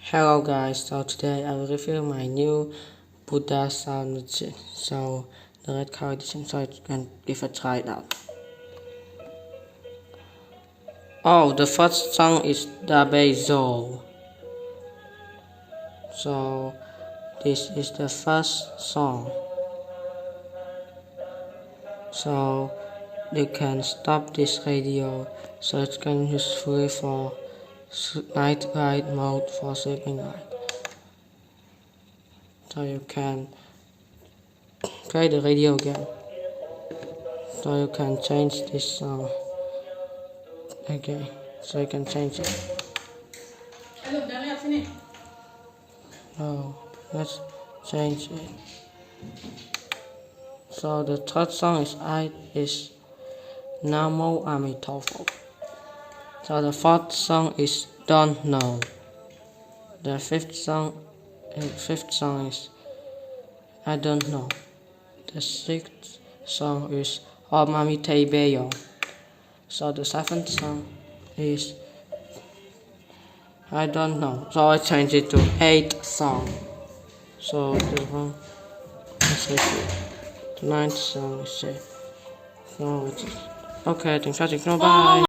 Hello guys, so today I will review my new Buddha sound machine. So the red color edition, so you can give a try out. Oh, the first song is the Byee. So this is the first song. So you can stop this radio, so it can useful for night ride mode for sleeping ride. So you can play the radio again. So you can change this song again. So you can change it. No, let's change it. So the third song is Namo Amitofo. So the fourth song is Don't Know. The fifth song is I Don't Know. The sixth song is Omami Teibeyo. So the seventh song is I Don't Know. So I changed it to 8th song. So the one is it. The ninth song is it. No, it's okay. Thanks for watching. Bye.